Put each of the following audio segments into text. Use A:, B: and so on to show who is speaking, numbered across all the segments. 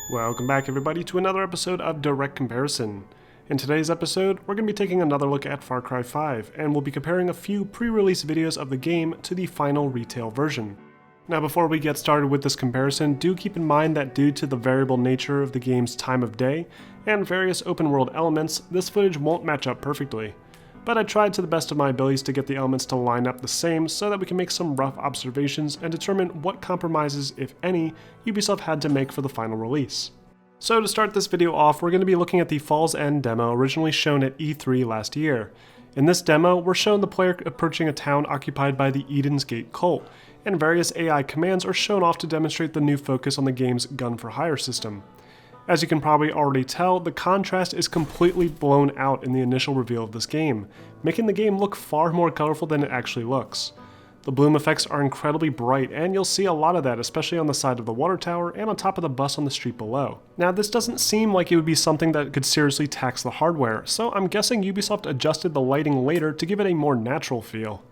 A: Welcome back everybody to another episode of Direct Comparison. In today's episode, we're going to be taking another look at Far Cry 5, and we'll be comparing a few pre-release videos of the game to the final retail version. Now before we get started with this comparison, do keep in mind that due to the variable nature of the game's time of day and various open world elements, this footage won't match up perfectly. But I tried to the best of my abilities to get the elements to line up the same so that we can make some rough observations and determine what compromises, if any, Ubisoft had to make for the final release. So to start this video off, we're going to be looking at the Fall's End demo originally shown at E3 last year. In this demo, we're shown the player approaching a town occupied by the Eden's Gate cult, and various AI commands are shown off to demonstrate the new focus on the game's gun-for-hire system. As you can probably already tell, the contrast is completely blown out in the initial reveal of this game, making the game look far more colorful than it actually looks. The bloom effects are incredibly bright, and you'll see a lot of that, especially on the side of the water tower and on top of the bus on the street below. Now, this doesn't seem like it would be something that could seriously tax the hardware, so I'm guessing Ubisoft adjusted the lighting later to give it a more natural feel.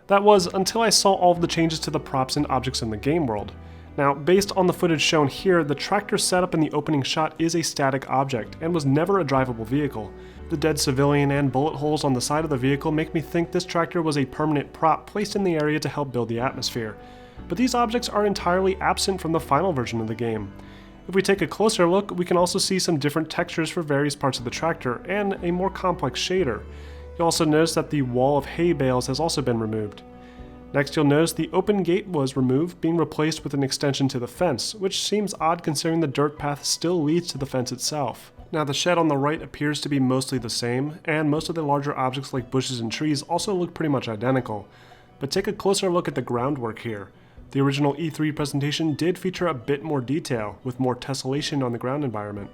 A: That was until I saw all of the changes to the props and objects in the game world. Now, based on the footage shown here, the tractor setup in the opening shot is a static object and was never a drivable vehicle. The dead civilian and bullet holes on the side of the vehicle make me think this tractor was a permanent prop placed in the area to help build the atmosphere. But these objects are entirely absent from the final version of the game. If we take a closer look, we can also see some different textures for various parts of the tractor and a more complex shader. You'll also notice that the wall of hay bales has also been removed. Next, you'll notice the open gate was removed, being replaced with an extension to the fence, which seems odd considering the dirt path still leads to the fence itself. Now, the shed on the right appears to be mostly the same, and most of the larger objects like bushes and trees also look pretty much identical. But take a closer look at the groundwork here. The original E3 presentation did feature a bit more detail, with more tessellation on the ground environment.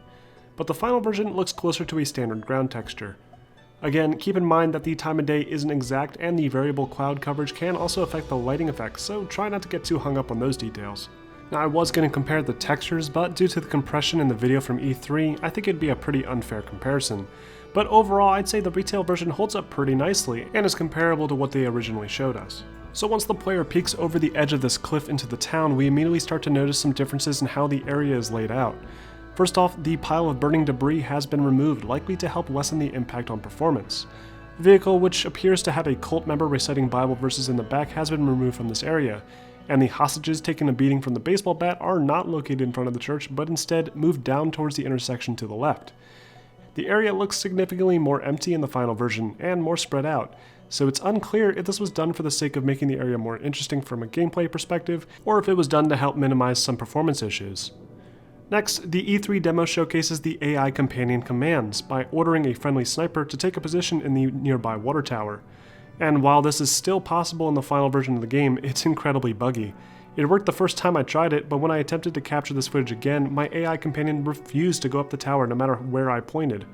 A: But the final version looks closer to a standard ground texture. Again, keep in mind that the time of day isn't exact and the variable cloud coverage can also affect the lighting effects, so try not to get too hung up on those details. Now, I was going to compare the textures, but due to the compression in the video from E3, I think it'd be a pretty unfair comparison. But overall, I'd say the retail version holds up pretty nicely and is comparable to what they originally showed us. So once the player peeks over the edge of this cliff into the town, we immediately start to notice some differences in how the area is laid out. First off, the pile of burning debris has been removed, likely to help lessen the impact on performance. The vehicle, which appears to have a cult member reciting Bible verses in the back, has been removed from this area, and the hostages taking a beating from the baseball bat are not located in front of the church, but instead moved down towards the intersection to the left. The area looks significantly more empty in the final version, and more spread out, so it's unclear if this was done for the sake of making the area more interesting from a gameplay perspective, or if it was done to help minimize some performance issues. Next, the E3 demo showcases the AI companion commands by ordering a friendly sniper to take a position in the nearby water tower. And while this is still possible in the final version of the game, it's incredibly buggy. It worked the first time I tried it, but when I attempted to capture this footage again, my AI companion refused to go up the tower no matter where I pointed.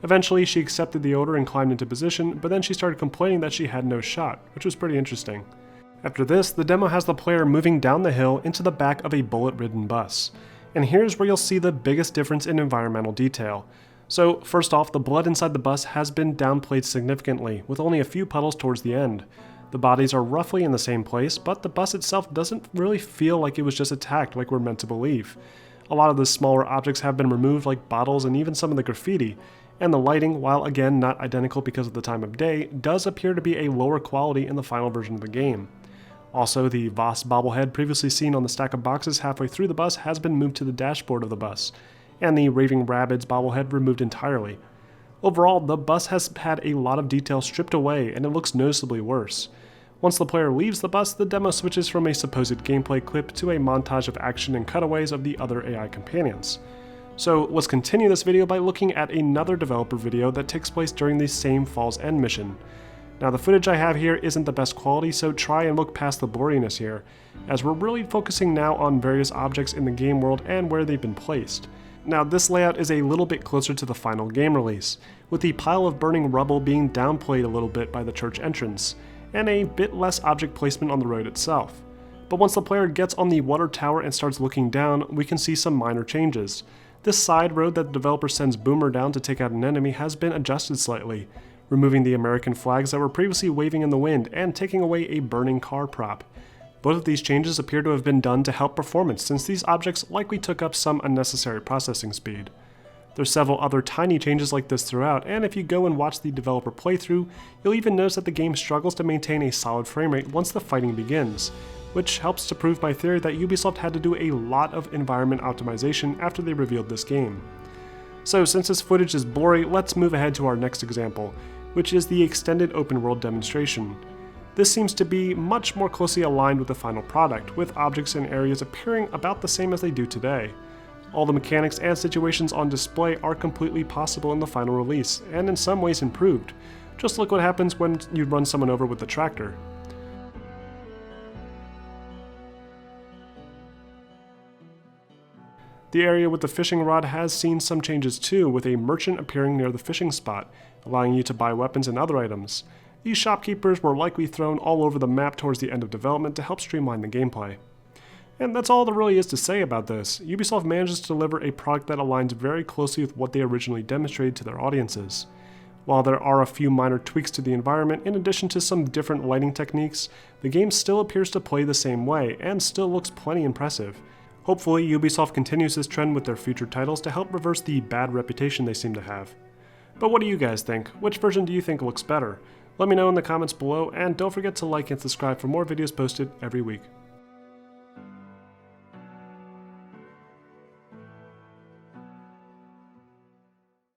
A: Eventually, she accepted the order and climbed into position, but then she started complaining that she had no shot, which was pretty interesting. After this, the demo has the player moving down the hill into the back of a bullet-ridden bus. And here's where you'll see the biggest difference in environmental detail. So first off, the blood inside the bus has been downplayed significantly, with only a few puddles towards the end. The bodies are roughly in the same place, but the bus itself doesn't really feel like it was just attacked like we're meant to believe. A lot of the smaller objects have been removed, like bottles and even some of the graffiti, and the lighting, while again not identical because of the time of day, does appear to be a lower quality in the final version of the game. Also, the Voss bobblehead previously seen on the stack of boxes halfway through the bus has been moved to the dashboard of the bus, and the Raving Rabbids bobblehead removed entirely. Overall, the bus has had a lot of detail stripped away and it looks noticeably worse. Once the player leaves the bus, the demo switches from a supposed gameplay clip to a montage of action and cutaways of the other AI companions. So let's continue this video by looking at another developer video that takes place during the same Fall's End mission. Now, the footage I have here isn't the best quality, so try and look past the blurriness here, as we're really focusing now on various objects in the game world and where they've been placed. Now, this layout is a little bit closer to the final game release, with the pile of burning rubble being downplayed a little bit by the church entrance, and a bit less object placement on the road itself. But once the player gets on the water tower and starts looking down, we can see some minor changes. This side road that the developer sends Boomer down to take out an enemy has been adjusted slightly, removing the American flags that were previously waving in the wind and taking away a burning car prop. Both of these changes appear to have been done to help performance, since these objects likely took up some unnecessary processing speed. There's several other tiny changes like this throughout, and if you go and watch the developer playthrough, you'll even notice that the game struggles to maintain a solid frame rate once the fighting begins, which helps to prove my theory that Ubisoft had to do a lot of environment optimization after they revealed this game. So since this footage is blurry, let's move ahead to our next example, which is the extended open world demonstration. This seems to be much more closely aligned with the final product, with objects and areas appearing about the same as they do today. All the mechanics and situations on display are completely possible in the final release, and in some ways improved. Just look what happens when you run someone over with the tractor. The area with the fishing rod has seen some changes too, with a merchant appearing near the fishing spot, allowing you to buy weapons and other items. These shopkeepers were likely thrown all over the map towards the end of development to help streamline the gameplay. And that's all there really is to say about this. Ubisoft manages to deliver a product that aligns very closely with what they originally demonstrated to their audiences. While there are a few minor tweaks to the environment, in addition to some different lighting techniques, the game still appears to play the same way, and still looks plenty impressive. Hopefully, Ubisoft continues this trend with their future titles to help reverse the bad reputation they seem to have. But what do you guys think? Which version do you think looks better? Let me know in the comments below, and don't forget to like and subscribe for more videos posted every week.